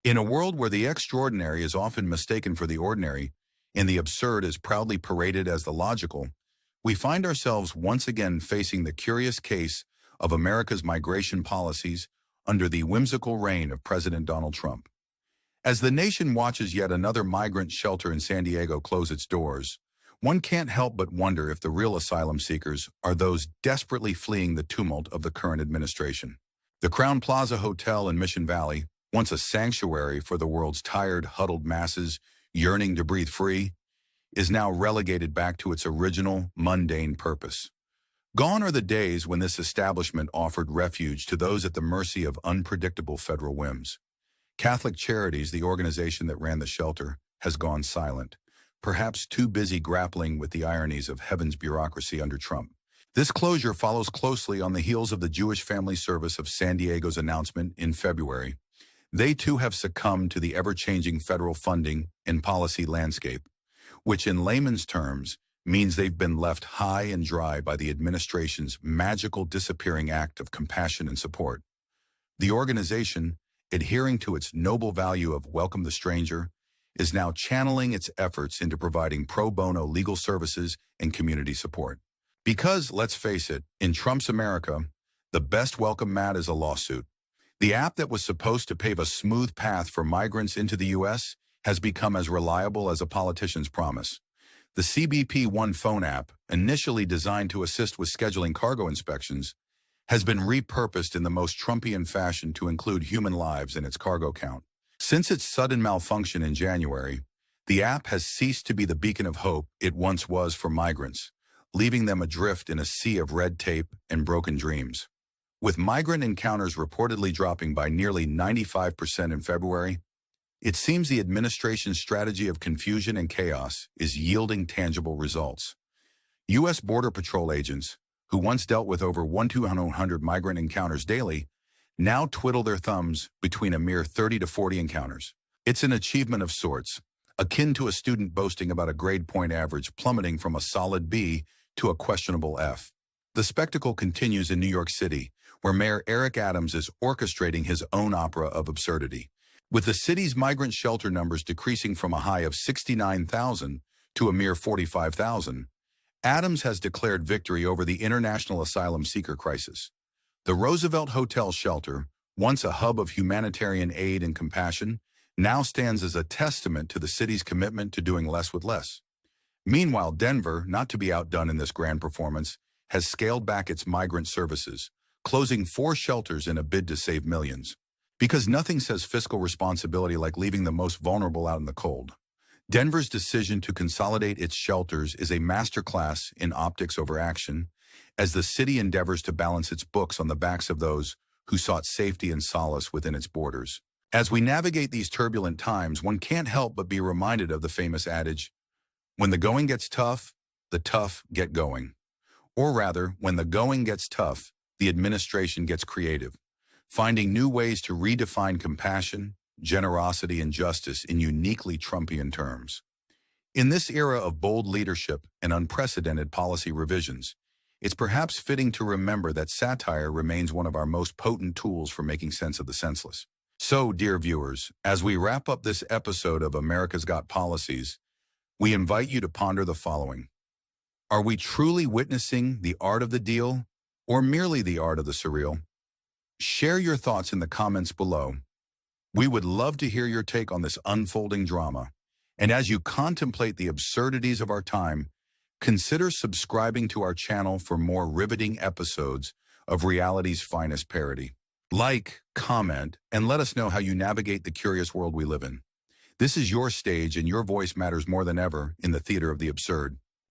In a world where the extraordinary is often mistaken for the ordinary, and the absurd is proudly paraded as the logical, we find ourselves once again facing the curious case of America's migration policies under the whimsical reign of President Donald Trump. As the nation watches yet another migrant shelter in San Diego close its doors, one can't help but wonder if the real asylum seekers are those desperately fleeing the tumult of the current administration. The Crowne Plaza Hotel in Mission Valley, once a sanctuary for the world's tired, huddled masses yearning to breathe free, is now relegated back to its original, mundane purpose. Gone are the days when this establishment offered refuge to those at the mercy of unpredictable federal whims. Catholic Charities, the organization that ran the shelter, has gone silent, perhaps too busy grappling with the ironies of heaven's bureaucracy under Trump. This closure follows closely on the heels of the Jewish Family Service of San Diego's announcement in February. They too have succumbed to the ever-changing federal funding and policy landscape, which in layman's terms means they've been left high and dry by the administration's magical disappearing act of compassion and support. The organization, adhering to its noble value of welcome the stranger, is now channeling its efforts into providing pro bono legal services and community support. Because, let's face it, in Trump's America, the best welcome mat is a lawsuit. The app that was supposed to pave a smooth path for migrants into the U.S. has become as reliable as a politician's promise. The CBP One phone app, initially designed to assist with scheduling cargo inspections, has been repurposed in the most Trumpian fashion to include human lives in its cargo count. Since its sudden malfunction in January, the app has ceased to be the beacon of hope it once was for migrants, leaving them adrift in a sea of red tape and broken dreams. With migrant encounters reportedly dropping by nearly 95% in February, it seems the administration's strategy of confusion and chaos is yielding tangible results. U.S. Border Patrol agents, who once dealt with over 1,200 migrant encounters daily, now twiddle their thumbs between a mere 30 to 40 encounters. It's an achievement of sorts, akin to a student boasting about a grade point average plummeting from a solid B to a questionable F. The spectacle continues in New York City, where Mayor Eric Adams is orchestrating his own opera of absurdity. With the city's migrant shelter numbers decreasing from a high of 69,000 to a mere 45,000, Adams has declared victory over the international asylum seeker crisis. The Roosevelt Hotel shelter, once a hub of humanitarian aid and compassion, now stands as a testament to the city's commitment to doing less with less. Meanwhile, Denver, not to be outdone in this grand performance, has scaled back its migrant services, closing 4 shelters in a bid to save millions. Because nothing says fiscal responsibility like leaving the most vulnerable out in the cold. Denver's decision to consolidate its shelters is a masterclass in optics over action, as the city endeavors to balance its books on the backs of those who sought safety and solace within its borders. As we navigate these turbulent times, one can't help but be reminded of the famous adage, when the going gets tough, the tough get going. Or rather, when the going gets tough, the administration gets creative, finding new ways to redefine compassion, generosity, and justice in uniquely Trumpian terms. In this era of bold leadership and unprecedented policy revisions, it's perhaps fitting to remember that satire remains one of our most potent tools for making sense of the senseless. So, dear viewers, as we wrap up this episode of America's Got Policies, we invite you to ponder the following. Are we truly witnessing the art of the deal, or merely the art of the surreal? Share your thoughts in the comments below. We would love to hear your take on this unfolding drama. And as you contemplate the absurdities of our time, consider subscribing to our channel for more riveting episodes of reality's finest parody. Like, comment, and let us know how you navigate the curious world we live in. This is your stage, and your voice matters more than ever in the theater of the absurd.